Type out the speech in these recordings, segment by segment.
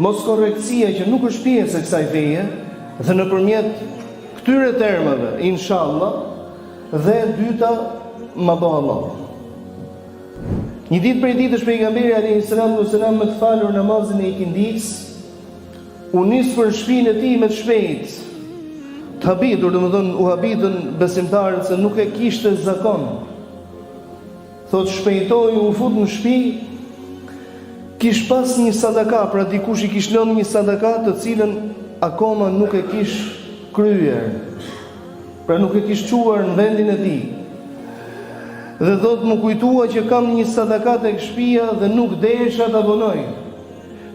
mos korrektësia që nuk është pjesë e kësaj feje, dhe nëpërmjet këtyre termave, inshallah, dhe e dyta, ma bëh Allah. Një ditë prej ditësh pejgamberi alayhi salatu wasalam me të falur namazin e ikindis, u nis për shtëpinë e tij me të shpejt. Të habitur, domethënë u habitën besimtarët se nuk e kishte zakon. Thot shpejtoi, u fut në shtëpi, kish pas një sadaka, pra dikush i kish lënë një sadaka të cilën akoma nuk e kish kryer. Pra nuk e kish çuar në vendin e tij. Dhe thot më kujtua që kam një sadaka tek shtëpia dhe nuk desha ta vonoj.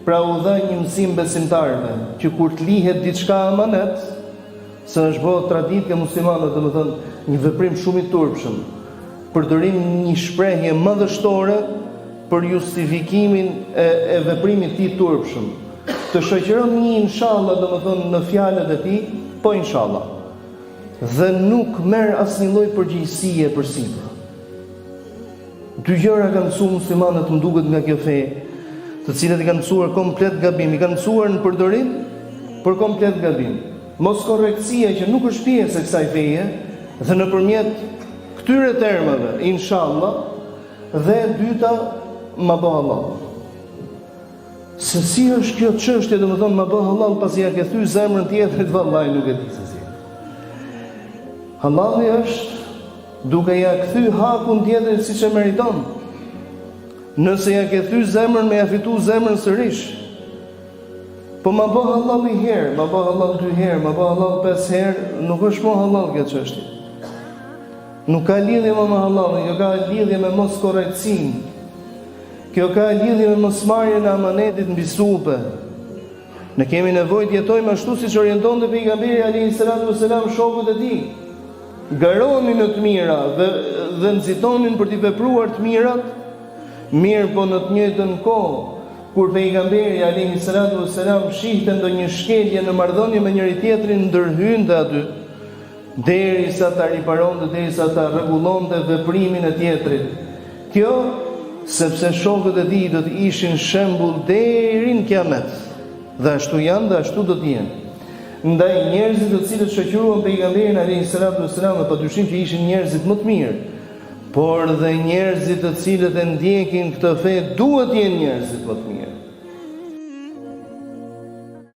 Pra u dha një mësim besimtarëve që kur të lihet diçka amanet, se është bërë traditë e muslimanëve, domethënë një veprim shumë i turpshëm, përdorim një shprehje madhështore për justifikimin e veprimit të tij turpshëm. Të shoqëron një inshallah, domethënë në fjalët e tij, po inshallah. Dhe nuk merr asnjë lloj përgjegjësie për sipër. Dy gjëra kanë mësuar muslimanët, më duket, nga kjo fe, të cilët i kanë mësuar komplet gabim, i kanë mësuar në përdorim për komplet gabim. Mos korrektësia që nuk është pjesë e kësaj feje, dhe nëpërmjet këtyre termave, inshallah, dhe e dyta, ma bëh Allah. Se si është kjo çështje, domethënë ma bëh Allah, pasi ja ke thyr zemrën tjetrit, vallahi nuk e di se si. Halali është duke ja kthy hakun tjetrit siç e meriton. Nëse ja ke thyr zemrën, me ja fitu zemrën sërish. Po ma bëh halal një herë, ma bëh halal 2 herë, ma bëh halal 5 herë, nuk është më halal kjo çështje. Nuk ka lidhje me halal, kjo ka lidhje me mos korrektësin. Kjo ka lidhje me mosmarrjen e amanetit mbi supe. Ne kemi nevojë të jetojmë ashtu siç orientonte pejgamberi alayhi salatu wasalam shokët e tij. Garoni në të mira dhe nxitonin për t'i vepruar të mirat, mirë po në të njëjtën kohë, kur pejgamberi alayhi salatu wasalam shihte ndonjë shkelje në marrëdhënie me njëri tjetrin, ndërhynte aty derisa ta riparonte, derisa ta rregullonte veprimin e tjetrit. Kjo sepse shokët e tij do të ishin shembull deri në kiamet. Dhe ashtu janë dhe ashtu do të jenë. Ndaj njerëzit të cilët shoqëruan pejgamberin alayhi salatu wasalam, padyshim që ishin njerëzit më të mirë, por dhe njerëzit të cilët e ndjekin këtë fe duhet të jenë njerëzit më të mirë.